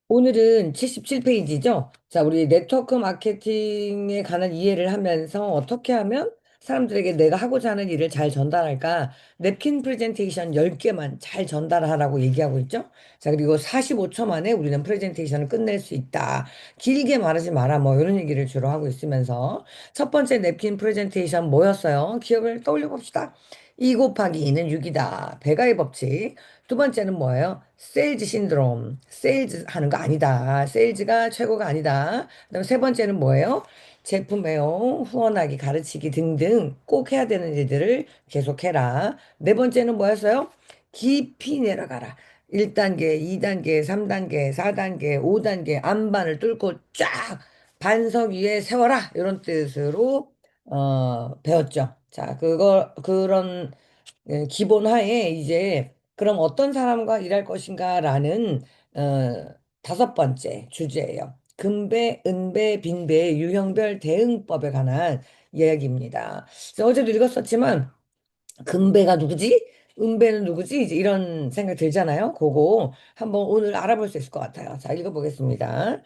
오늘은 77페이지죠? 자, 우리 네트워크 마케팅에 관한 이해를 하면서 어떻게 하면 사람들에게 내가 하고자 하는 일을 잘 전달할까? 냅킨 프레젠테이션 10개만 잘 전달하라고 얘기하고 있죠? 자, 그리고 45초 만에 우리는 프레젠테이션을 끝낼 수 있다. 길게 말하지 마라. 뭐 이런 얘기를 주로 하고 있으면서 첫 번째 냅킨 프레젠테이션 뭐였어요? 기억을 떠올려 봅시다. 2 곱하기 2는 6이다. 배가의 법칙. 두 번째는 뭐예요? 세일즈 신드롬. 세일즈 하는 거 아니다. 세일즈가 최고가 아니다. 그다음에 세 번째는 뭐예요? 제품 애용, 후원하기, 가르치기 등등 꼭 해야 되는 일들을 계속해라. 네 번째는 뭐였어요? 깊이 내려가라. 1단계, 2단계, 3단계, 4단계, 5단계 안반을 뚫고 쫙 반석 위에 세워라. 이런 뜻으로 배웠죠. 자, 그런 기본 하에 이제 그럼 어떤 사람과 일할 것인가라는 다섯 번째 주제예요. 금배, 은배, 빈배의 유형별 대응법에 관한 이야기입니다. 그래서 어제도 읽었었지만 금배가 누구지? 은배는 누구지? 이제 이런 생각 들잖아요. 그거 한번 오늘 알아볼 수 있을 것 같아요. 자, 읽어보겠습니다.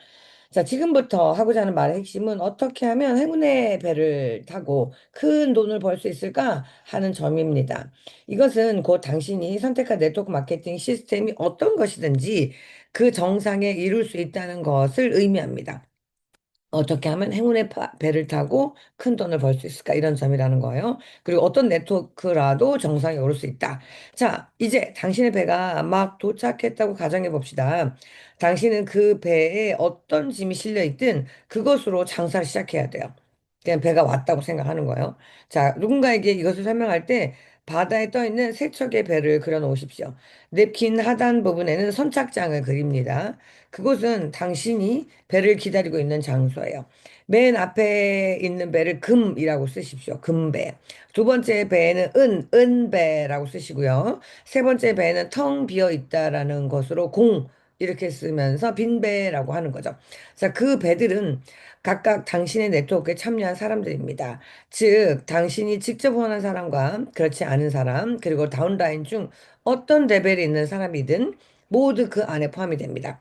자, 지금부터 하고자 하는 말의 핵심은 어떻게 하면 행운의 배를 타고 큰 돈을 벌 수 있을까 하는 점입니다. 이것은 곧 당신이 선택한 네트워크 마케팅 시스템이 어떤 것이든지 그 정상에 이룰 수 있다는 것을 의미합니다. 어떻게 하면 행운의 배를 타고 큰 돈을 벌 수 있을까? 이런 점이라는 거예요. 그리고 어떤 네트워크라도 정상에 오를 수 있다. 자, 이제 당신의 배가 막 도착했다고 가정해 봅시다. 당신은 그 배에 어떤 짐이 실려 있든 그것으로 장사를 시작해야 돼요. 그냥 배가 왔다고 생각하는 거예요. 자, 누군가에게 이것을 설명할 때 바다에 떠 있는 세 척의 배를 그려 놓으십시오. 냅킨 하단 부분에는 선착장을 그립니다. 그곳은 당신이 배를 기다리고 있는 장소예요. 맨 앞에 있는 배를 금이라고 쓰십시오. 금배. 두 번째 배에는 은배라고 쓰시고요. 세 번째 배는 텅 비어 있다라는 것으로 공, 이렇게 쓰면서 빈배라고 하는 거죠. 자, 그 배들은 각각 당신의 네트워크에 참여한 사람들입니다. 즉, 당신이 직접 원하는 사람과 그렇지 않은 사람, 그리고 다운라인 중 어떤 레벨에 있는 사람이든 모두 그 안에 포함이 됩니다.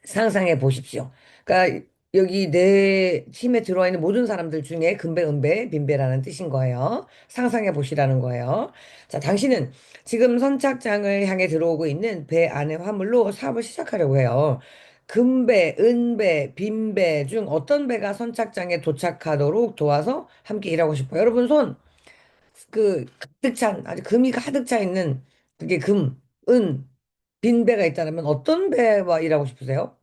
상상해 보십시오. 그러니까 여기 내 팀에 들어와 있는 모든 사람들 중에 금배, 은배, 빈배라는 뜻인 거예요. 상상해 보시라는 거예요. 자, 당신은 지금 선착장을 향해 들어오고 있는 배 안의 화물로 사업을 시작하려고 해요. 금배, 은배, 빈배 중 어떤 배가 선착장에 도착하도록 도와서 함께 일하고 싶어요. 여러분 손, 가득 찬, 아주 금이 가득 차 있는 그게 금, 은, 빈배가 있다면 어떤 배와 일하고 싶으세요?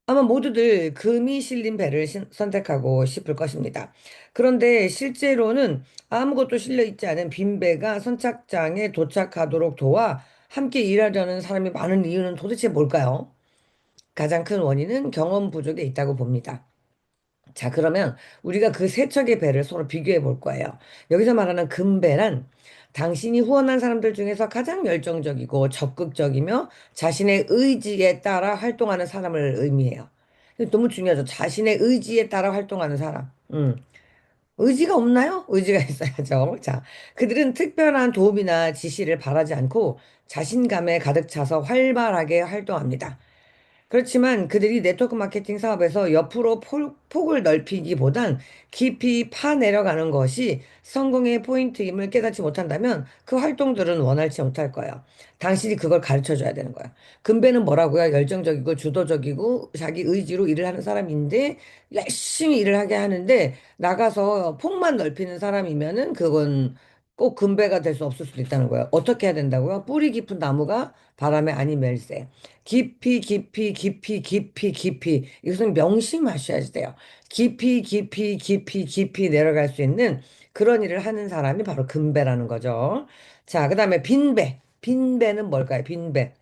아마 모두들 금이 실린 배를 선택하고 싶을 것입니다. 그런데 실제로는 아무것도 실려 있지 않은 빈 배가 선착장에 도착하도록 도와 함께 일하려는 사람이 많은 이유는 도대체 뭘까요? 가장 큰 원인은 경험 부족에 있다고 봅니다. 자, 그러면 우리가 그 세 척의 배를 서로 비교해 볼 거예요. 여기서 말하는 금배란 당신이 후원한 사람들 중에서 가장 열정적이고 적극적이며 자신의 의지에 따라 활동하는 사람을 의미해요. 너무 중요하죠. 자신의 의지에 따라 활동하는 사람. 의지가 없나요? 의지가 있어야죠. 자, 그들은 특별한 도움이나 지시를 바라지 않고 자신감에 가득 차서 활발하게 활동합니다. 그렇지만 그들이 네트워크 마케팅 사업에서 옆으로 폭을 넓히기보단 깊이 파 내려가는 것이 성공의 포인트임을 깨닫지 못한다면 그 활동들은 원활치 못할 거예요. 당신이 그걸 가르쳐 줘야 되는 거예요. 금배는 뭐라고요? 열정적이고 주도적이고 자기 의지로 일을 하는 사람인데 열심히 일을 하게 하는데 나가서 폭만 넓히는 사람이면은 그건 꼭 금배가 될 수 없을 수도 있다는 거예요. 어떻게 해야 된다고요? 뿌리 깊은 나무가 바람에 아니 멜세. 깊이 깊이 깊이 깊이 깊이 이것은 명심하셔야 돼요. 깊이 깊이 깊이 깊이 내려갈 수 있는 그런 일을 하는 사람이 바로 금배라는 거죠. 자, 그다음에 빈배. 빈배는 뭘까요? 빈배.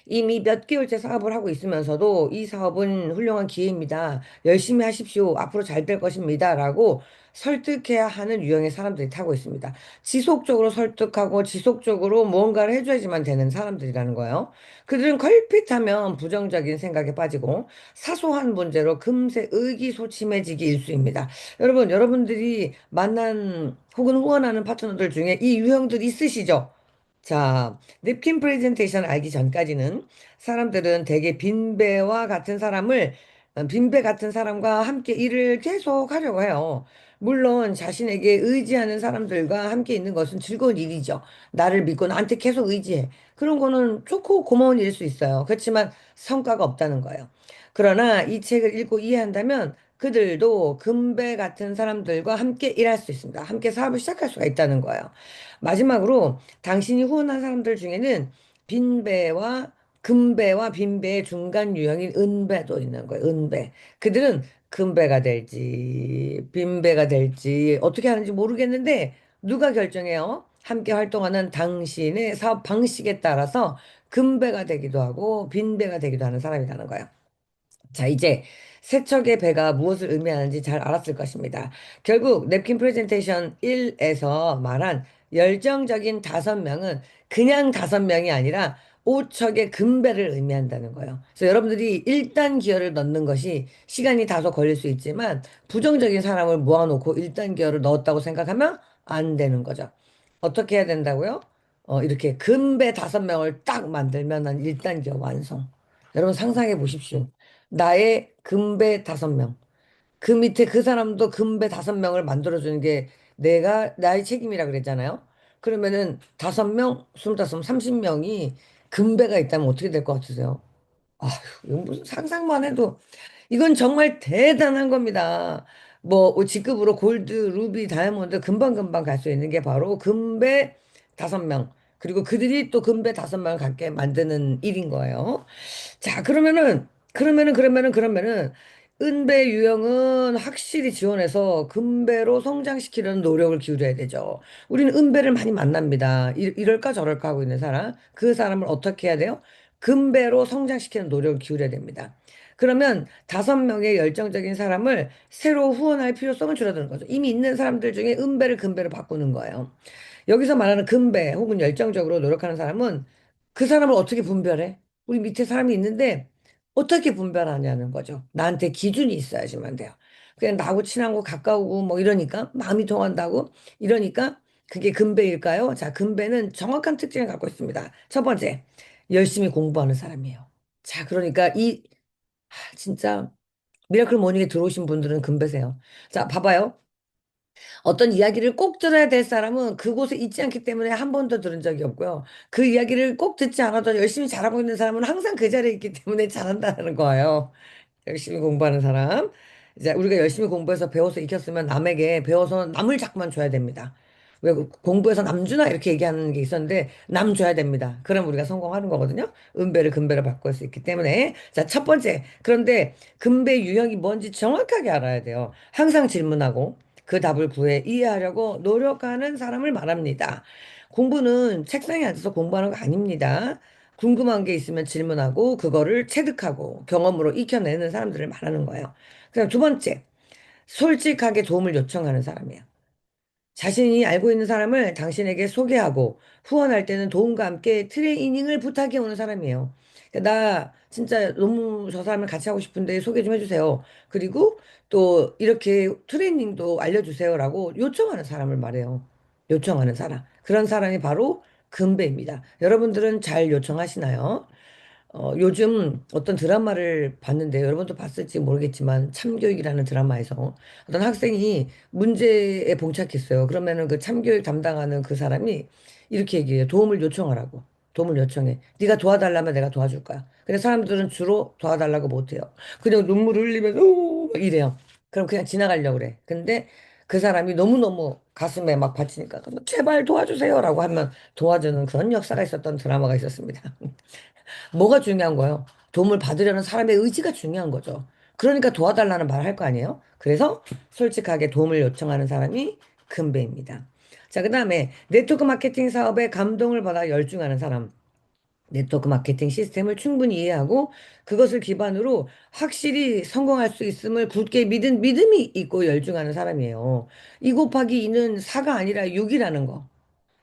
이미 몇 개월째 사업을 하고 있으면서도 이 사업은 훌륭한 기회입니다. 열심히 하십시오. 앞으로 잘 될 것입니다. 라고 설득해야 하는 유형의 사람들이 타고 있습니다. 지속적으로 설득하고 지속적으로 무언가를 해줘야지만 되는 사람들이라는 거예요. 그들은 걸핏하면 부정적인 생각에 빠지고 사소한 문제로 금세 의기소침해지기 일쑤입니다. 여러분, 여러분들이 만난 혹은 후원하는 파트너들 중에 이 유형들 있으시죠? 자, 냅킨 프레젠테이션 알기 전까지는 사람들은 대개 빈배 같은 사람과 함께 일을 계속 하려고 해요. 물론 자신에게 의지하는 사람들과 함께 있는 것은 즐거운 일이죠. 나를 믿고 나한테 계속 의지해. 그런 거는 좋고 고마운 일일 수 있어요. 그렇지만 성과가 없다는 거예요. 그러나 이 책을 읽고 이해한다면 그들도 금배 같은 사람들과 함께 일할 수 있습니다. 함께 사업을 시작할 수가 있다는 거예요. 마지막으로 당신이 후원한 사람들 중에는 빈배와 금배와 빈배의 중간 유형인 은배도 있는 거예요. 은배. 그들은 금배가 될지 빈배가 될지 어떻게 하는지 모르겠는데 누가 결정해요? 함께 활동하는 당신의 사업 방식에 따라서 금배가 되기도 하고 빈배가 되기도 하는 사람이라는 거예요. 자, 이제 세척의 배가 무엇을 의미하는지 잘 알았을 것입니다. 결국 냅킨 프레젠테이션 1에서 말한 열정적인 5명은 그냥 5명이 아니라 5척의 금배를 의미한다는 거예요. 그래서 여러분들이 1단 기어를 넣는 것이 시간이 다소 걸릴 수 있지만 부정적인 사람을 모아놓고 1단 기어를 넣었다고 생각하면 안 되는 거죠. 어떻게 해야 된다고요? 이렇게 금배 5명을 딱 만들면 한 1단 기어 완성. 여러분 상상해 보십시오. 나의 금배 5명. 그 밑에 그 사람도 금배 5명을 만들어주는 게 내가, 나의 책임이라 그랬잖아요. 그러면은 5명, 25, 30명이 금배가 있다면 어떻게 될 것 같으세요? 아휴, 이거 무슨 상상만 해도 이건 정말 대단한 겁니다. 뭐 직급으로 골드, 루비, 다이아몬드 금방금방 갈 수 있는 게 바로 금배 5명. 그리고 그들이 또 금배 5명을 갖게 만드는 일인 거예요. 자, 그러면은, 은배 유형은 확실히 지원해서 금배로 성장시키려는 노력을 기울여야 되죠. 우리는 은배를 많이 만납니다. 이럴까 저럴까 하고 있는 사람. 그 사람을 어떻게 해야 돼요? 금배로 성장시키는 노력을 기울여야 됩니다. 그러면 5명의 열정적인 사람을 새로 후원할 필요성을 줄어드는 거죠. 이미 있는 사람들 중에 은배를 금배로 바꾸는 거예요. 여기서 말하는 금배 혹은 열정적으로 노력하는 사람은 그 사람을 어떻게 분별해? 우리 밑에 사람이 있는데 어떻게 분별하냐는 거죠. 나한테 기준이 있어야지만 돼요. 그냥 나하고 친하고 가까우고 뭐 이러니까 마음이 통한다고 이러니까 그게 금배일까요? 자, 금배는 정확한 특징을 갖고 있습니다. 첫 번째, 열심히 공부하는 사람이에요. 자, 그러니까 진짜 미라클 모닝에 들어오신 분들은 금배세요. 자, 봐봐요. 어떤 이야기를 꼭 들어야 될 사람은 그곳에 있지 않기 때문에 한 번도 들은 적이 없고요. 그 이야기를 꼭 듣지 않아도 열심히 잘하고 있는 사람은 항상 그 자리에 있기 때문에 잘한다는 거예요. 열심히 공부하는 사람. 이제 우리가 열심히 공부해서 배워서 익혔으면 남에게 배워서 남을 자꾸만 줘야 됩니다. 왜 공부해서 남 주나 이렇게 얘기하는 게 있었는데 남 줘야 됩니다. 그럼 우리가 성공하는 거거든요. 은배를 금배로 바꿀 수 있기 때문에. 자, 첫 번째. 그런데 금배 유형이 뭔지 정확하게 알아야 돼요. 항상 질문하고 그 답을 구해 이해하려고 노력하는 사람을 말합니다. 공부는 책상에 앉아서 공부하는 거 아닙니다. 궁금한 게 있으면 질문하고 그거를 체득하고 경험으로 익혀내는 사람들을 말하는 거예요. 그다음 두 번째, 솔직하게 도움을 요청하는 사람이에요. 자신이 알고 있는 사람을 당신에게 소개하고 후원할 때는 도움과 함께 트레이닝을 부탁해 오는 사람이에요. 그러니까 나 진짜 너무 저 사람을 같이 하고 싶은데 소개 좀 해주세요. 그리고 또 이렇게 트레이닝도 알려주세요라고 요청하는 사람을 말해요. 요청하는 사람. 그런 사람이 바로 금배입니다. 여러분들은 잘 요청하시나요? 요즘 어떤 드라마를 봤는데 여러분도 봤을지 모르겠지만 참교육이라는 드라마에서 어떤 학생이 문제에 봉착했어요. 그러면은 그 참교육 담당하는 그 사람이 이렇게 얘기해요. 도움을 요청하라고. 도움을 요청해. 네가 도와달라면 내가 도와줄 거야. 근데 사람들은 주로 도와달라고 못해요. 그냥 눈물을 흘리면서 이래요. 그럼 그냥 지나가려고 그래. 근데 그 사람이 너무너무 가슴에 막 받치니까 제발 도와주세요라고 하면 도와주는 그런 역사가 있었던 드라마가 있었습니다. 뭐가 중요한 거예요? 도움을 받으려는 사람의 의지가 중요한 거죠. 그러니까 도와달라는 말을 할 거 아니에요? 그래서 솔직하게 도움을 요청하는 사람이 금배입니다. 자, 그 다음에 네트워크 마케팅 사업에 감동을 받아 열중하는 사람. 네트워크 마케팅 시스템을 충분히 이해하고 그것을 기반으로 확실히 성공할 수 있음을 굳게 믿은 믿음이 있고 열중하는 사람이에요. 2 곱하기 2는 4가 아니라 6이라는 거.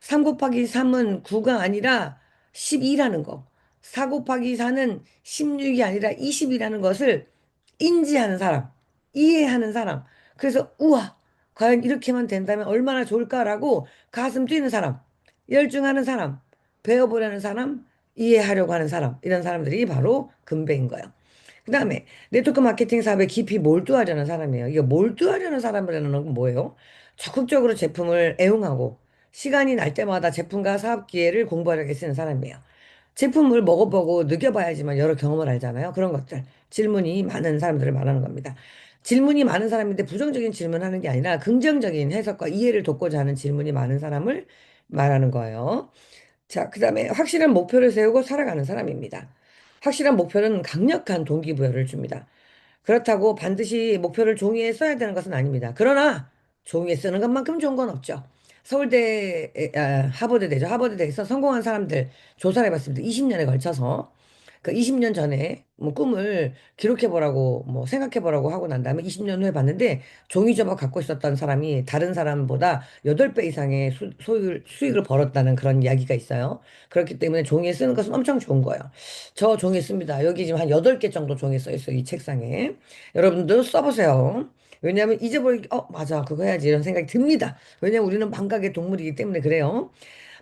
3 곱하기 3은 9가 아니라 12라는 거. 4 곱하기 4는 16이 아니라 20이라는 것을 인지하는 사람, 이해하는 사람. 그래서, 우와, 과연 이렇게만 된다면 얼마나 좋을까라고 가슴 뛰는 사람, 열중하는 사람. 배워보려는 사람, 이해하려고 하는 사람, 이런 사람들이 바로 금배인 거예요. 그 다음에 네트워크 마케팅 사업에 깊이 몰두하려는 사람이에요. 이게 몰두하려는 사람이라는 건 뭐예요? 적극적으로 제품을 애용하고 시간이 날 때마다 제품과 사업 기회를 공부하려고 쓰는 사람이에요. 제품을 먹어보고 느껴봐야지만 여러 경험을 알잖아요. 그런 것들. 질문이 많은 사람들을 말하는 겁니다. 질문이 많은 사람인데 부정적인 질문하는 게 아니라 긍정적인 해석과 이해를 돕고자 하는 질문이 많은 사람을 말하는 거예요. 자, 그 다음에 확실한 목표를 세우고 살아가는 사람입니다. 확실한 목표는 강력한 동기부여를 줍니다. 그렇다고 반드시 목표를 종이에 써야 되는 것은 아닙니다. 그러나 종이에 쓰는 것만큼 좋은 건 없죠. 서울대, 하버드대죠. 하버드대에서 성공한 사람들 조사를 해봤습니다. 20년에 걸쳐서. 그 20년 전에 뭐 꿈을 기록해보라고 뭐 생각해보라고 하고 난 다음에 20년 후에 봤는데 종이 접어 갖고 있었던 사람이 다른 사람보다 8배 이상의 수익을 벌었다는 그런 이야기가 있어요. 그렇기 때문에 종이에 쓰는 것은 엄청 좋은 거예요. 저 종이 씁니다. 여기 지금 한 8개 정도 종이 써 있어요. 이 책상에. 여러분도 써보세요. 왜냐하면 잊어버리기, 맞아. 그거 해야지. 이런 생각이 듭니다. 왜냐하면 우리는 망각의 동물이기 때문에 그래요.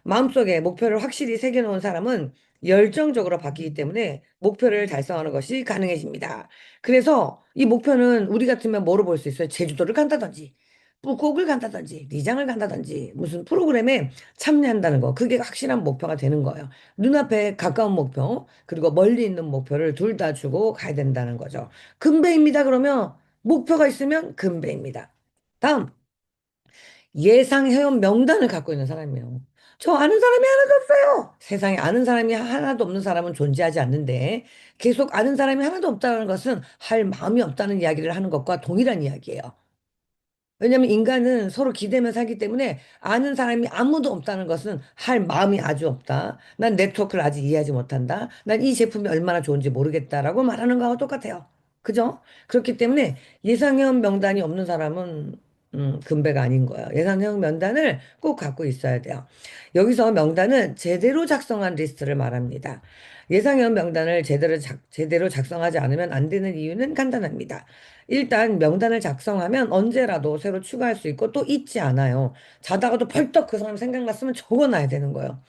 마음속에 목표를 확실히 새겨놓은 사람은 열정적으로 바뀌기 때문에 목표를 달성하는 것이 가능해집니다. 그래서 이 목표는 우리 같으면 뭐로 볼 수 있어요? 제주도를 간다든지, 북극을 간다든지, 리장을 간다든지, 무슨 프로그램에 참여한다는 거. 그게 확실한 목표가 되는 거예요. 눈앞에 가까운 목표, 그리고 멀리 있는 목표를 둘 다 주고 가야 된다는 거죠. 금배입니다. 그러면 목표가 있으면 금배입니다. 다음. 예상 회원 명단을 갖고 있는 사람이에요. 저 아는 사람이 하나도 없어요. 세상에 아는 사람이 하나도 없는 사람은 존재하지 않는데 계속 아는 사람이 하나도 없다는 것은 할 마음이 없다는 이야기를 하는 것과 동일한 이야기예요. 왜냐하면 인간은 서로 기대면 살기 때문에 아는 사람이 아무도 없다는 것은 할 마음이 아주 없다. 난 네트워크를 아직 이해하지 못한다. 난 이 제품이 얼마나 좋은지 모르겠다라고 말하는 거하고 똑같아요. 그죠? 그렇기 때문에 예상형 명단이 없는 사람은 금배가 아닌 거예요. 예상형 명단을 꼭 갖고 있어야 돼요. 여기서 명단은 제대로 작성한 리스트를 말합니다. 예상형 명단을 제대로 작성하지 않으면 안 되는 이유는 간단합니다. 일단 명단을 작성하면 언제라도 새로 추가할 수 있고 또 잊지 않아요. 자다가도 벌떡 그 사람 생각났으면 적어놔야 되는 거예요.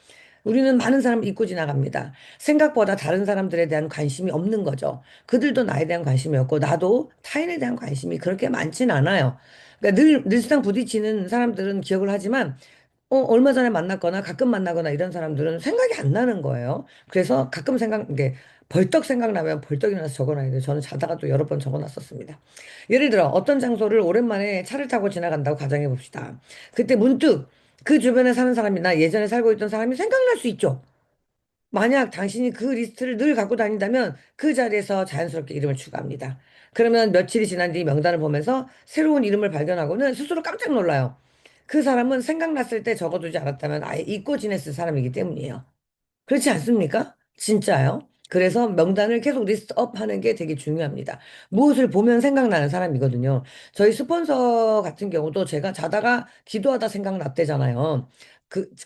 우리는 많은 사람을 잊고 지나갑니다. 생각보다 다른 사람들에 대한 관심이 없는 거죠. 그들도 나에 대한 관심이 없고 나도 타인에 대한 관심이 그렇게 많진 않아요. 그러니까 늘상 부딪히는 사람들은 기억을 하지만 얼마 전에 만났거나 가끔 만나거나 이런 사람들은 생각이 안 나는 거예요. 그래서 가끔 이게 벌떡 생각나면 벌떡 일어나서 적어놔야 돼요. 저는 자다가 또 여러 번 적어놨었습니다. 예를 들어 어떤 장소를 오랜만에 차를 타고 지나간다고 가정해 봅시다. 그때 문득 그 주변에 사는 사람이나 예전에 살고 있던 사람이 생각날 수 있죠. 만약 당신이 그 리스트를 늘 갖고 다닌다면 그 자리에서 자연스럽게 이름을 추가합니다. 그러면 며칠이 지난 뒤 명단을 보면서 새로운 이름을 발견하고는 스스로 깜짝 놀라요. 그 사람은 생각났을 때 적어두지 않았다면 아예 잊고 지냈을 사람이기 때문이에요. 그렇지 않습니까? 진짜요. 그래서 명단을 계속 리스트업 하는 게 되게 중요합니다. 무엇을 보면 생각나는 사람이거든요. 저희 스폰서 같은 경우도 제가 자다가 기도하다 생각났대잖아요.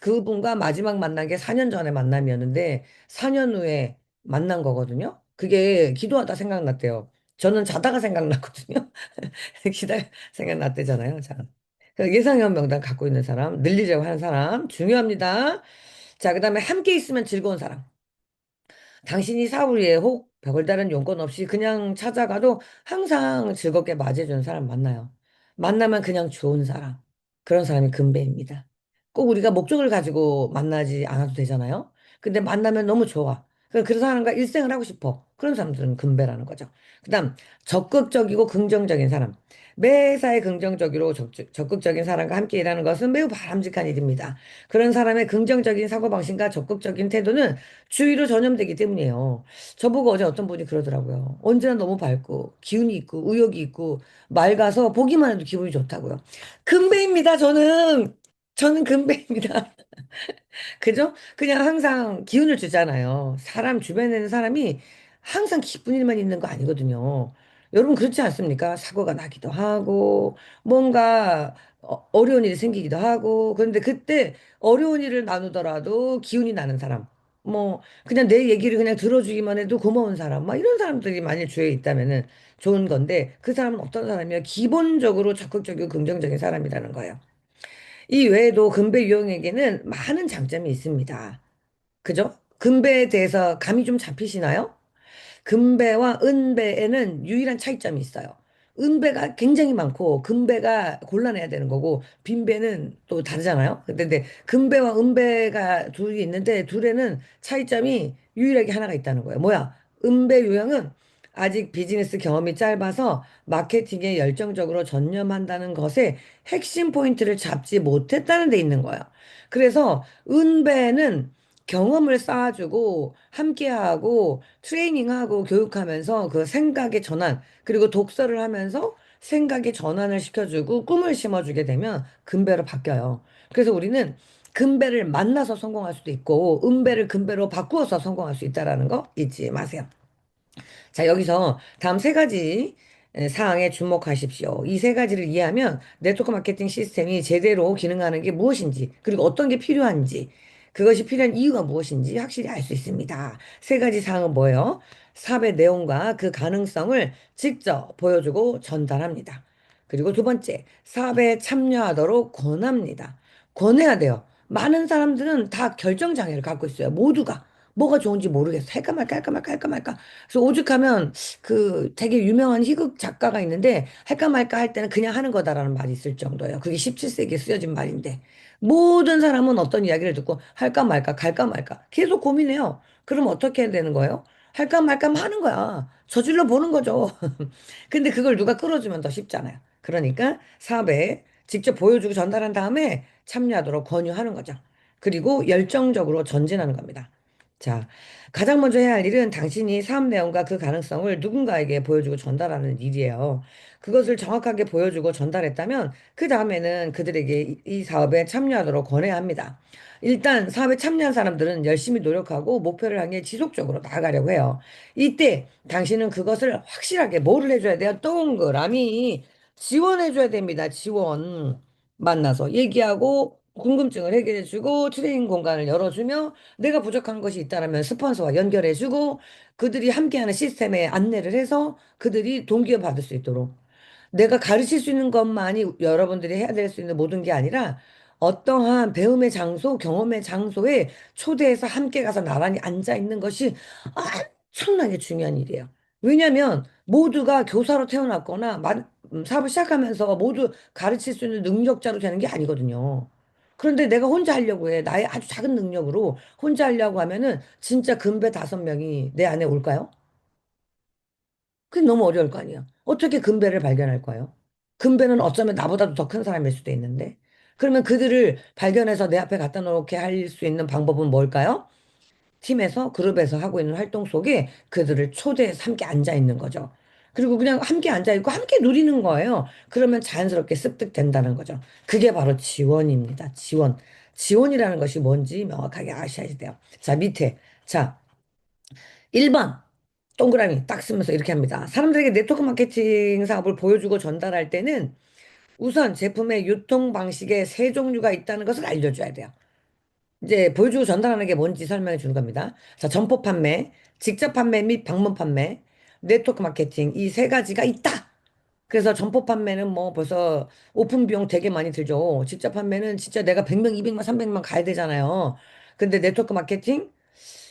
그분과 마지막 만난 게 4년 전에 만남이었는데 4년 후에 만난 거거든요. 그게 기도하다 생각났대요. 저는 자다가 생각났거든요. 기다 생각났대잖아요. 자, 그 예상형 명단 갖고 있는 사람, 늘리려고 하는 사람 중요합니다. 자, 그다음에 함께 있으면 즐거운 사람. 당신이 사을 위해 혹 별다른 용건 없이 그냥 찾아가도 항상 즐겁게 맞이해주는 사람 만나요. 만나면 그냥 좋은 사람. 그런 사람이 금배입니다. 꼭 우리가 목적을 가지고 만나지 않아도 되잖아요. 근데 만나면 너무 좋아. 그런 사람과 일생을 하고 싶어. 그런 사람들은 금배라는 거죠. 그다음 적극적이고 긍정적인 사람. 매사에 긍정적이고 적극적인 사람과 함께 일하는 것은 매우 바람직한 일입니다. 그런 사람의 긍정적인 사고방식과 적극적인 태도는 주위로 전염되기 때문이에요. 저보고 어제 어떤 분이 그러더라고요. 언제나 너무 밝고 기운이 있고 의욕이 있고 맑아서 보기만 해도 기분이 좋다고요. 금배입니다, 저는. 저는 금배입니다. 그죠? 그냥 항상 기운을 주잖아요. 사람 주변에 있는 사람이 항상 기쁜 일만 있는 거 아니거든요. 여러분 그렇지 않습니까? 사고가 나기도 하고 뭔가 어려운 일이 생기기도 하고 그런데 그때 어려운 일을 나누더라도 기운이 나는 사람 뭐 그냥 내 얘기를 그냥 들어주기만 해도 고마운 사람 막 이런 사람들이 만일 주위에 있다면은 좋은 건데 그 사람은 어떤 사람이야? 기본적으로 적극적이고 긍정적인 사람이라는 거예요. 이 외에도 금배 유형에게는 많은 장점이 있습니다. 그죠? 금배에 대해서 감이 좀 잡히시나요? 금배와 은배에는 유일한 차이점이 있어요. 은배가 굉장히 많고 금배가 골라내야 되는 거고 빈배는 또 다르잖아요. 근데 금배와 은배가 둘이 있는데 둘에는 차이점이 유일하게 하나가 있다는 거예요. 뭐야? 은배 유형은 아직 비즈니스 경험이 짧아서 마케팅에 열정적으로 전념한다는 것에 핵심 포인트를 잡지 못했다는 데 있는 거예요. 그래서 은배는 경험을 쌓아주고 함께하고 트레이닝하고 교육하면서 그 생각의 전환, 그리고 독서를 하면서 생각의 전환을 시켜주고 꿈을 심어주게 되면 금배로 바뀌어요. 그래서 우리는 금배를 만나서 성공할 수도 있고, 은배를 금배로 바꾸어서 성공할 수 있다라는 거 잊지 마세요. 자, 여기서 다음 세 가지 사항에 주목하십시오. 이 세 가지를 이해하면 네트워크 마케팅 시스템이 제대로 기능하는 게 무엇인지, 그리고 어떤 게 필요한지, 그것이 필요한 이유가 무엇인지 확실히 알 수 있습니다. 세 가지 사항은 뭐예요? 사업의 내용과 그 가능성을 직접 보여주고 전달합니다. 그리고 두 번째, 사업에 참여하도록 권합니다. 권해야 돼요. 많은 사람들은 다 결정장애를 갖고 있어요. 모두가. 뭐가 좋은지 모르겠어. 할까 말까, 할까 말까, 할까 말까. 그래서 오죽하면 그 되게 유명한 희극 작가가 있는데 할까 말까 할 때는 그냥 하는 거다라는 말이 있을 정도예요. 그게 17세기에 쓰여진 말인데 모든 사람은 어떤 이야기를 듣고 할까 말까, 갈까 말까 계속 고민해요. 그럼 어떻게 해야 되는 거예요? 할까 말까 하는 거야. 저질러 보는 거죠. 근데 그걸 누가 끌어주면 더 쉽잖아요. 그러니까 사업에 직접 보여주고 전달한 다음에 참여하도록 권유하는 거죠. 그리고 열정적으로 전진하는 겁니다. 자, 가장 먼저 해야 할 일은 당신이 사업 내용과 그 가능성을 누군가에게 보여주고 전달하는 일이에요. 그것을 정확하게 보여주고 전달했다면 그 다음에는 그들에게 이 사업에 참여하도록 권해야 합니다. 일단 사업에 참여한 사람들은 열심히 노력하고 목표를 향해 지속적으로 나아가려고 해요. 이때 당신은 그것을 확실하게 뭐를 해줘야 돼요? 동그라미 지원해줘야 됩니다. 지원. 만나서 얘기하고 궁금증을 해결해주고 트레이닝 공간을 열어주며 내가 부족한 것이 있다면 스폰서와 연결해주고 그들이 함께하는 시스템에 안내를 해서 그들이 동기를 받을 수 있도록 내가 가르칠 수 있는 것만이 여러분들이 해야 될 수 있는 모든 게 아니라 어떠한 배움의 장소, 경험의 장소에 초대해서 함께 가서 나란히 앉아 있는 것이 엄청나게 중요한 일이에요. 왜냐하면 모두가 교사로 태어났거나 사업을 시작하면서 모두 가르칠 수 있는 능력자로 되는 게 아니거든요. 그런데 내가 혼자 하려고 해. 나의 아주 작은 능력으로 혼자 하려고 하면은 진짜 금배 5명이 내 안에 올까요? 그게 너무 어려울 거 아니에요. 어떻게 금배를 발견할 거예요? 금배는 어쩌면 나보다도 더 큰 사람일 수도 있는데. 그러면 그들을 발견해서 내 앞에 갖다 놓게 할 수 있는 방법은 뭘까요? 팀에서, 그룹에서 하고 있는 활동 속에 그들을 초대해서 함께 앉아 있는 거죠. 그리고 그냥 함께 앉아 있고 함께 누리는 거예요. 그러면 자연스럽게 습득된다는 거죠. 그게 바로 지원입니다. 지원. 지원이라는 것이 뭔지 명확하게 아셔야 돼요. 자, 밑에. 자, 1번. 동그라미 딱 쓰면서 이렇게 합니다. 사람들에게 네트워크 마케팅 사업을 보여주고 전달할 때는 우선 제품의 유통 방식에 세 종류가 있다는 것을 알려줘야 돼요. 이제 보여주고 전달하는 게 뭔지 설명해 주는 겁니다. 자, 점포 판매, 직접 판매 및 방문 판매, 네트워크 마케팅 이 세 가지가 있다. 그래서 점포 판매는 뭐 벌써 오픈 비용 되게 많이 들죠. 직접 판매는 진짜 내가 100명, 200만, 300만 가야 되잖아요. 근데 네트워크 마케팅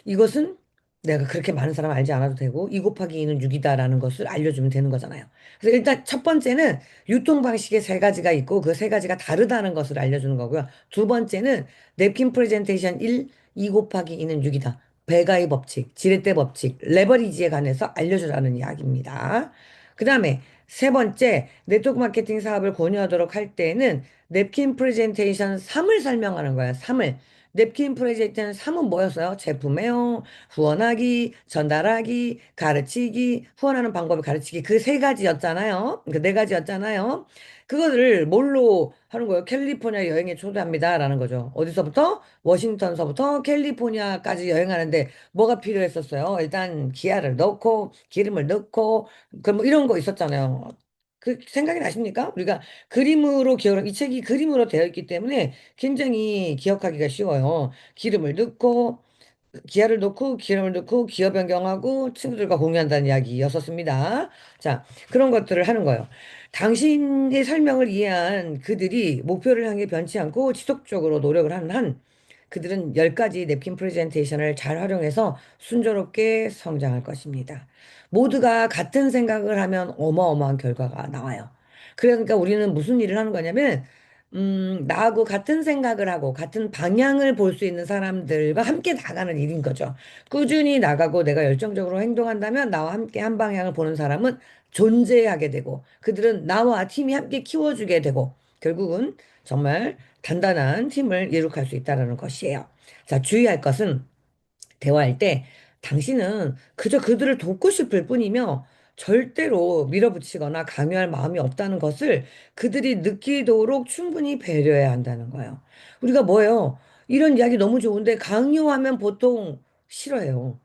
이것은 내가 그렇게 많은 사람 알지 않아도 되고 2 곱하기 2는 6이다라는 것을 알려주면 되는 거잖아요. 그래서 일단 첫 번째는 유통 방식의 세 가지가 있고 그 세 가지가 다르다는 것을 알려주는 거고요. 두 번째는 냅킨 프레젠테이션 1, 2 곱하기 2는 6이다. 배가의 법칙, 지렛대 법칙, 레버리지에 관해서 알려주라는 이야기입니다. 그 다음에 세 번째, 네트워크 마케팅 사업을 권유하도록 할 때에는 냅킨 프레젠테이션 3을 설명하는 거예요. 3을. 냅킨 프레젠테이션 3은 뭐였어요? 제품에요. 후원하기, 전달하기, 가르치기, 후원하는 방법을 가르치기. 그 세 가지였잖아요. 그 네 가지였잖아요. 그거를 뭘로 하는 거예요? 캘리포니아 여행에 초대합니다라는 거죠. 어디서부터? 워싱턴서부터 캘리포니아까지 여행하는데 뭐가 필요했었어요? 일단 기아를 넣고 기름을 넣고 그 뭐 이런 거 있었잖아요. 그 생각이 나십니까? 우리가 그림으로 기억, 이 책이 그림으로 되어 있기 때문에 굉장히 기억하기가 쉬워요. 기름을 넣고 기아를 넣고 기름을 넣고 기어 변경하고 친구들과 공유한다는 이야기였었습니다. 자, 그런 것들을 하는 거예요. 당신의 설명을 이해한 그들이 목표를 향해 변치 않고 지속적으로 노력을 하는 한 그들은 10가지 냅킨 프레젠테이션을 잘 활용해서 순조롭게 성장할 것입니다. 모두가 같은 생각을 하면 어마어마한 결과가 나와요. 그러니까 우리는 무슨 일을 하는 거냐면, 나하고 같은 생각을 하고 같은 방향을 볼 수 있는 사람들과 함께 나가는 일인 거죠. 꾸준히 나가고 내가 열정적으로 행동한다면 나와 함께 한 방향을 보는 사람은 존재하게 되고 그들은 나와 팀이 함께 키워주게 되고 결국은 정말 단단한 팀을 이룩할 수 있다는 것이에요. 자, 주의할 것은 대화할 때 당신은 그저 그들을 돕고 싶을 뿐이며 절대로 밀어붙이거나 강요할 마음이 없다는 것을 그들이 느끼도록 충분히 배려해야 한다는 거예요. 우리가 뭐예요? 이런 이야기 너무 좋은데 강요하면 보통 싫어해요.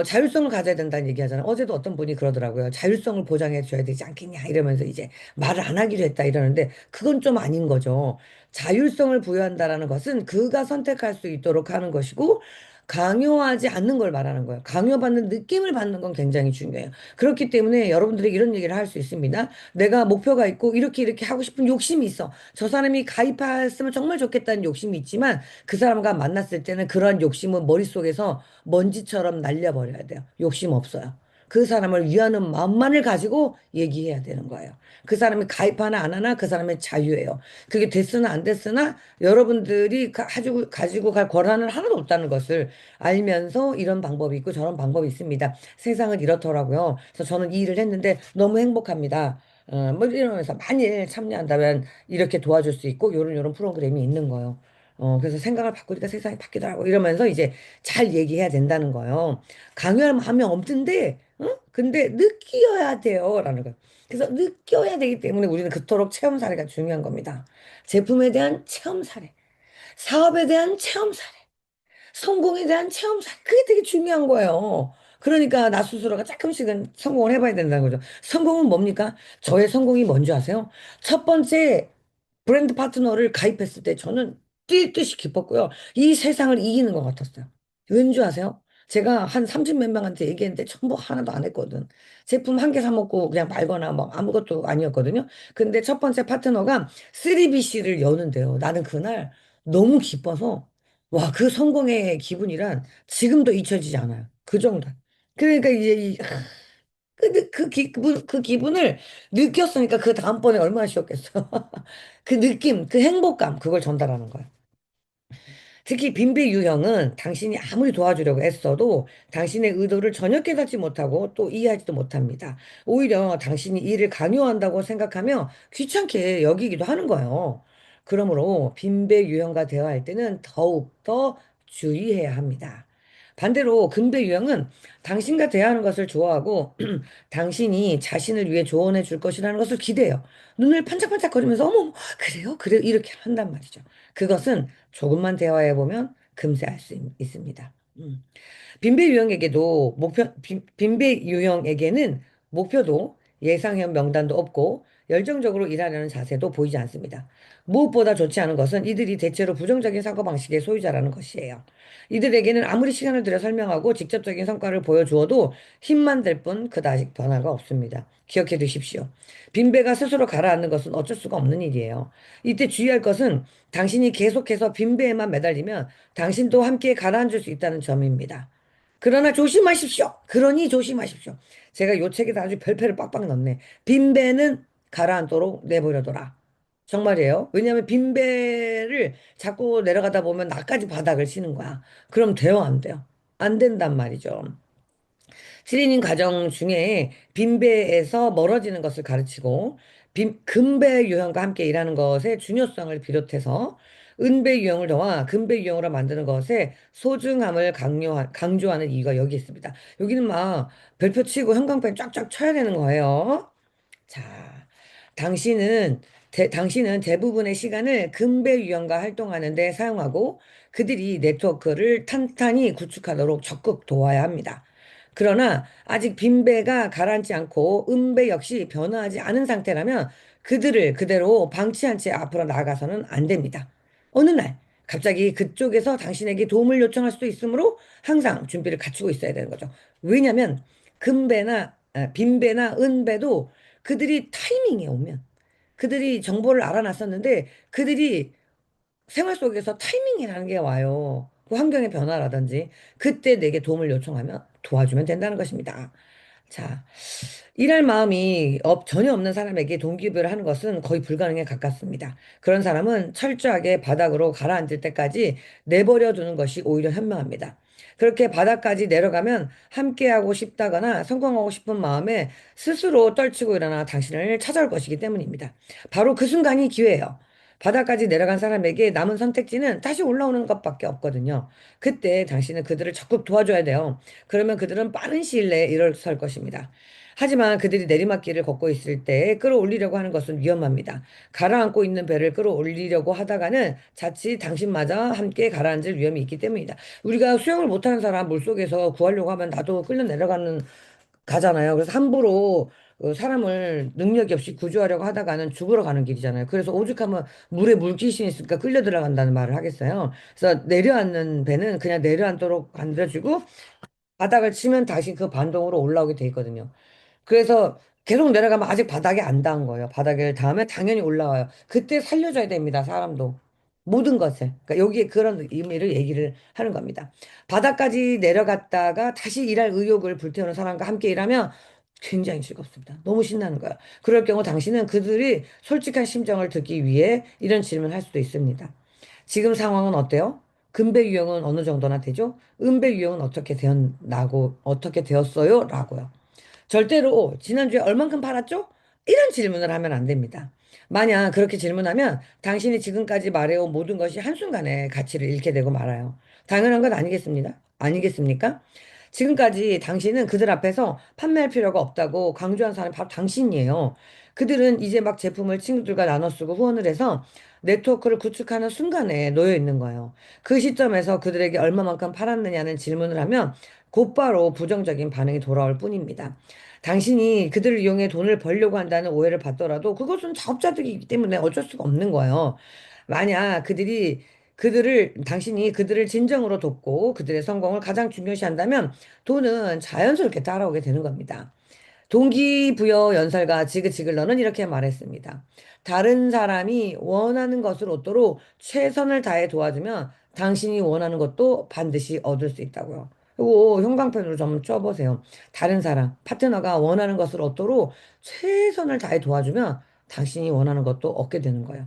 자율성을 가져야 된다는 얘기 하잖아요. 어제도 어떤 분이 그러더라고요. 자율성을 보장해 줘야 되지 않겠냐 이러면서 이제 말을 안 하기로 했다 이러는데 그건 좀 아닌 거죠. 자율성을 부여한다라는 것은 그가 선택할 수 있도록 하는 것이고 강요하지 않는 걸 말하는 거예요. 강요받는 느낌을 받는 건 굉장히 중요해요. 그렇기 때문에 여러분들에게 이런 얘기를 할 수 있습니다. 내가 목표가 있고 이렇게 이렇게 하고 싶은 욕심이 있어. 저 사람이 가입했으면 정말 좋겠다는 욕심이 있지만 그 사람과 만났을 때는 그러한 욕심은 머릿속에서 먼지처럼 날려버려야 돼요. 욕심 없어요. 그 사람을 위하는 마음만을 가지고 얘기해야 되는 거예요. 그 사람이 가입하나 안 하나 그 사람의 자유예요. 그게 됐으나 안 됐으나 여러분들이 가지고 갈 권한은 하나도 없다는 것을 알면서 이런 방법이 있고 저런 방법이 있습니다. 세상은 이렇더라고요. 그래서 저는 이 일을 했는데 너무 행복합니다. 뭐 이러면서 만일 참여한다면 이렇게 도와줄 수 있고 요런 프로그램이 있는 거예요. 그래서 생각을 바꾸니까 세상이 바뀌더라고. 이러면서 이제 잘 얘기해야 된다는 거예요. 강요할 마음이 없는데, 응? 근데 느껴야 돼요. 라는 거예요. 그래서 느껴야 되기 때문에 우리는 그토록 체험 사례가 중요한 겁니다. 제품에 대한 체험 사례, 사업에 대한 체험 사례, 성공에 대한 체험 사례. 그게 되게 중요한 거예요. 그러니까 나 스스로가 조금씩은 성공을 해봐야 된다는 거죠. 성공은 뭡니까? 저의 성공이 뭔지 아세요? 첫 번째 브랜드 파트너를 가입했을 때 저는 뛸 듯이 기뻤고요. 이 세상을 이기는 것 같았어요. 왠지 아세요? 제가 한 30 몇 명한테 얘기했는데 전부 하나도 안 했거든. 제품 한 개 사 먹고 그냥 말거나 뭐 아무것도 아니었거든요. 근데 첫 번째 파트너가 3BC를 여는데요. 나는 그날 너무 기뻐서 와, 그 성공의 기분이란 지금도 잊혀지지 않아요. 그 정도. 그러니까 이제 그 기분을 느꼈으니까 그 다음번에 얼마나 쉬웠겠어. 그 느낌, 그 행복감, 그걸 전달하는 거예요. 특히 빈배 유형은 당신이 아무리 도와주려고 애써도 당신의 의도를 전혀 깨닫지 못하고 또 이해하지도 못합니다. 오히려 당신이 일을 강요한다고 생각하며 귀찮게 여기기도 하는 거예요. 그러므로 빈배 유형과 대화할 때는 더욱더 주의해야 합니다. 반대로 근배 유형은 당신과 대화하는 것을 좋아하고 당신이 자신을 위해 조언해 줄 것이라는 것을 기대해요. 눈을 반짝반짝거리면서 어머, 그래요? 그래요? 이렇게 한단 말이죠. 그것은 조금만 대화해 보면 금세 알 수 있습니다. 빈배 유형에게도 빈배 유형에게는 목표도 예상형 명단도 없고 열정적으로 일하려는 자세도 보이지 않습니다. 무엇보다 좋지 않은 것은 이들이 대체로 부정적인 사고방식의 소유자라는 것이에요. 이들에게는 아무리 시간을 들여 설명하고 직접적인 성과를 보여주어도 힘만 될 뿐 그다지 변화가 없습니다. 기억해 두십시오. 빈배가 스스로 가라앉는 것은 어쩔 수가 없는 일이에요. 이때 주의할 것은 당신이 계속해서 빈배에만 매달리면 당신도 함께 가라앉을 수 있다는 점입니다. 그러나 조심하십시오. 그러니 조심하십시오. 제가 요 책에다 아주 별표를 빡빡 넣네. 빈배는 가라앉도록 내버려둬라. 정말이에요. 왜냐하면 빈배를 자꾸 내려가다 보면 나까지 바닥을 치는 거야. 그럼 돼요, 안 돼요? 안 된단 말이죠. 트레이닝 과정 중에 빈배에서 멀어지는 것을 가르치고 근배 유형과 함께 일하는 것의 중요성을 비롯해서 은배 유형을 도와 근배 유형으로 만드는 것의 소중함을 강조하는 이유가 여기 있습니다. 여기는 막 별표 치고 형광펜 쫙쫙 쳐야 되는 거예요. 자, 당신은 대부분의 시간을 근배 유형과 활동하는 데 사용하고 그들이 네트워크를 탄탄히 구축하도록 적극 도와야 합니다. 그러나 아직 빈배가 가라앉지 않고 은배 역시 변화하지 않은 상태라면 그들을 그대로 방치한 채 앞으로 나아가서는 안 됩니다. 어느 날 갑자기 그쪽에서 당신에게 도움을 요청할 수도 있으므로 항상 준비를 갖추고 있어야 되는 거죠. 왜냐하면 빈배나 은배도 그들이 타이밍에 오면 그들이 정보를 알아놨었는데 그들이 생활 속에서 타이밍이라는 게 와요. 그 환경의 변화라든지 그때 내게 도움을 요청하면 도와주면 된다는 것입니다. 자, 일할 마음이 전혀 없는 사람에게 동기부여를 하는 것은 거의 불가능에 가깝습니다. 그런 사람은 철저하게 바닥으로 가라앉을 때까지 내버려 두는 것이 오히려 현명합니다. 그렇게 바닥까지 내려가면 함께하고 싶다거나 성공하고 싶은 마음에 스스로 떨치고 일어나 당신을 찾아올 것이기 때문입니다. 바로 그 순간이 기회예요. 바닥까지 내려간 사람에게 남은 선택지는 다시 올라오는 것밖에 없거든요. 그때 당신은 그들을 적극 도와줘야 돼요. 그러면 그들은 빠른 시일 내에 일어설 것입니다. 하지만 그들이 내리막길을 걷고 있을 때 끌어올리려고 하는 것은 위험합니다. 가라앉고 있는 배를 끌어올리려고 하다가는 자칫 당신마저 함께 가라앉을 위험이 있기 때문이다. 우리가 수영을 못하는 사람 물속에서 구하려고 하면 나도 끌려 내려가는 가잖아요. 그래서 함부로 사람을 능력이 없이 구조하려고 하다가는 죽으러 가는 길이잖아요. 그래서 오죽하면 물에 물귀신이 있으니까 끌려 들어간다는 말을 하겠어요. 그래서 내려앉는 배는 그냥 내려앉도록 만들어주고 바닥을 치면 다시 그 반동으로 올라오게 돼 있거든요. 그래서 계속 내려가면 아직 바닥에 안 닿은 거예요. 바닥에 닿으면 당연히 올라와요. 그때 살려줘야 됩니다, 사람도. 모든 것을. 그러니까 여기에 그런 의미를 얘기를 하는 겁니다. 바닥까지 내려갔다가 다시 일할 의욕을 불태우는 사람과 함께 일하면 굉장히 즐겁습니다. 너무 신나는 거예요. 그럴 경우 당신은 그들이 솔직한 심정을 듣기 위해 이런 질문을 할 수도 있습니다. 지금 상황은 어때요? 금배 유형은 어느 정도나 되죠? 은배 유형은 어떻게 되었어요? 라고요. 절대로 지난주에 얼만큼 팔았죠? 이런 질문을 하면 안 됩니다. 만약 그렇게 질문하면 당신이 지금까지 말해온 모든 것이 한순간에 가치를 잃게 되고 말아요. 당연한 건 아니겠습니다. 아니겠습니까? 지금까지 당신은 그들 앞에서 판매할 필요가 없다고 강조한 사람이 바로 당신이에요. 그들은 이제 막 제품을 친구들과 나눠 쓰고 후원을 해서 네트워크를 구축하는 순간에 놓여 있는 거예요. 그 시점에서 그들에게 얼마만큼 팔았느냐는 질문을 하면 곧바로 부정적인 반응이 돌아올 뿐입니다. 당신이 그들을 이용해 돈을 벌려고 한다는 오해를 받더라도 그것은 자업자득이기 때문에 어쩔 수가 없는 거예요. 만약 당신이 그들을 진정으로 돕고 그들의 성공을 가장 중요시한다면 돈은 자연스럽게 따라오게 되는 겁니다. 동기부여 연설가 지그지글러는 이렇게 말했습니다. 다른 사람이 원하는 것을 얻도록 최선을 다해 도와주면 당신이 원하는 것도 반드시 얻을 수 있다고요. 그리고 형광펜으로 좀 써보세요. 다른 사람, 파트너가 원하는 것을 얻도록 최선을 다해 도와주면 당신이 원하는 것도 얻게 되는 거예요.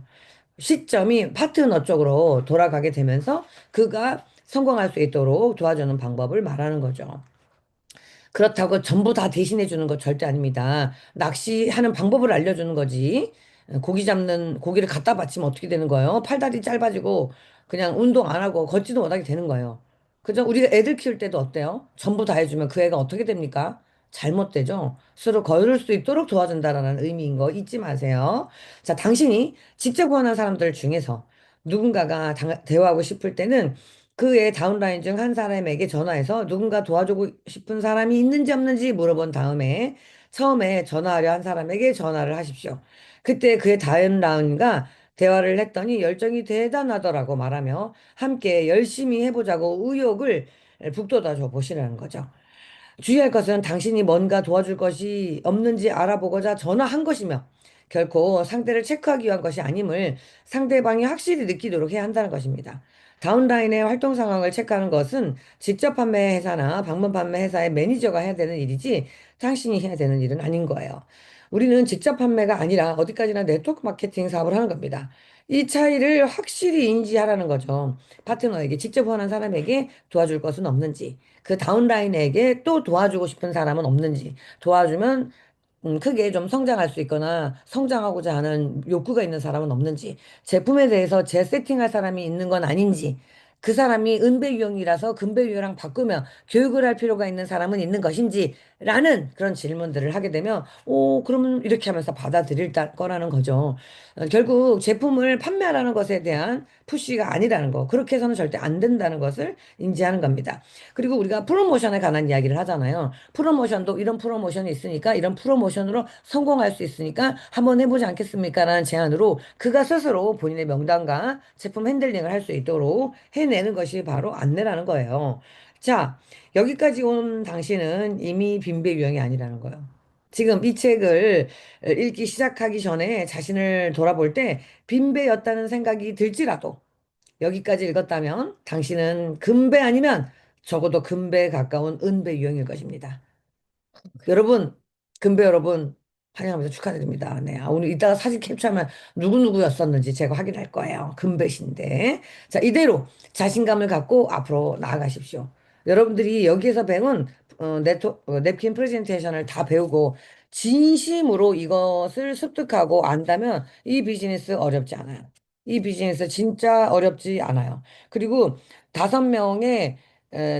시점이 파트너 쪽으로 돌아가게 되면서 그가 성공할 수 있도록 도와주는 방법을 말하는 거죠. 그렇다고 전부 다 대신해 주는 거 절대 아닙니다. 낚시하는 방법을 알려주는 거지. 고기를 갖다 바치면 어떻게 되는 거예요? 팔다리 짧아지고 그냥 운동 안 하고 걷지도 못하게 되는 거예요. 그죠? 우리가 애들 키울 때도 어때요? 전부 다 해주면 그 애가 어떻게 됩니까? 잘못되죠. 스스로 걸을 수 있도록 도와준다라는 의미인 거 잊지 마세요. 자, 당신이 직접 구하는 사람들 중에서 누군가가 대화하고 싶을 때는 그의 다운라인 중 한 사람에게 전화해서 누군가 도와주고 싶은 사람이 있는지 없는지 물어본 다음에 처음에 전화하려 한 사람에게 전화를 하십시오. 그때 그의 다운라인과 대화를 했더니 열정이 대단하더라고 말하며 함께 열심히 해보자고 의욕을 북돋아 줘 보시라는 거죠. 주의할 것은 당신이 뭔가 도와줄 것이 없는지 알아보고자 전화한 것이며 결코 상대를 체크하기 위한 것이 아님을 상대방이 확실히 느끼도록 해야 한다는 것입니다. 다운라인의 활동 상황을 체크하는 것은 직접 판매 회사나 방문 판매 회사의 매니저가 해야 되는 일이지 당신이 해야 되는 일은 아닌 거예요. 우리는 직접 판매가 아니라 어디까지나 네트워크 마케팅 사업을 하는 겁니다. 이 차이를 확실히 인지하라는 거죠. 파트너에게 직접 원하는 사람에게 도와줄 것은 없는지. 그 다운라인에게 또 도와주고 싶은 사람은 없는지 도와주면 크게 좀 성장할 수 있거나 성장하고자 하는 욕구가 있는 사람은 없는지 제품에 대해서 재세팅할 사람이 있는 건 아닌지 그 사람이 은배유형이라서 금배유형이랑 바꾸면 교육을 할 필요가 있는 사람은 있는 것인지 라는 그런 질문들을 하게 되면 오 그러면 이렇게 하면서 받아들일 거라는 거죠. 결국 제품을 판매하라는 것에 대한 푸시가 아니라는 거 그렇게 해서는 절대 안 된다는 것을 인지하는 겁니다. 그리고 우리가 프로모션에 관한 이야기를 하잖아요. 프로모션도 이런 프로모션이 있으니까 이런 프로모션으로 성공할 수 있으니까 한번 해보지 않겠습니까? 라는 제안으로 그가 스스로 본인의 명단과 제품 핸들링을 할 수 있도록 해내는 것이 바로 안내라는 거예요. 자, 여기까지 온 당신은 이미 빈배 유형이 아니라는 거예요. 지금 이 책을 읽기 시작하기 전에 자신을 돌아볼 때 빈배였다는 생각이 들지라도 여기까지 읽었다면 당신은 금배 아니면 적어도 금배에 가까운 은배 유형일 것입니다. 여러분, 금배 여러분, 환영합니다. 축하드립니다. 네. 오늘 이따가 사진 캡처하면 누구누구였었는지 제가 확인할 거예요. 금배신데. 자, 이대로 자신감을 갖고 앞으로 나아가십시오. 여러분들이 여기에서 배운 냅킨 프레젠테이션을 다 배우고 진심으로 이것을 습득하고 안다면 이 비즈니스 어렵지 않아요. 이 비즈니스 진짜 어렵지 않아요. 그리고 5명의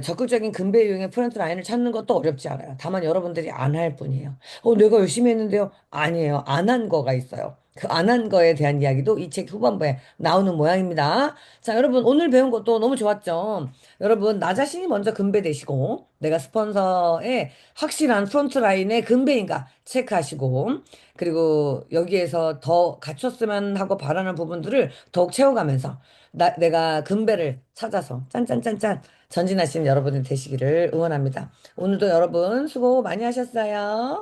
적극적인 근배 유형의 프런트 라인을 찾는 것도 어렵지 않아요. 다만 여러분들이 안 할 뿐이에요. 내가 열심히 했는데요. 아니에요. 안 한 거가 있어요. 그 안 한 거에 대한 이야기도 이 책 후반부에 나오는 모양입니다. 자, 여러분, 오늘 배운 것도 너무 좋았죠? 여러분, 나 자신이 먼저 근배 되시고, 내가 스폰서의 확실한 프론트 라인의 근배인가 체크하시고, 그리고 여기에서 더 갖췄으면 하고 바라는 부분들을 더욱 채워가면서, 내가 근배를 찾아서, 짠짠짠짠, 전진하시는 여러분이 되시기를 응원합니다. 오늘도 여러분 수고 많이 하셨어요.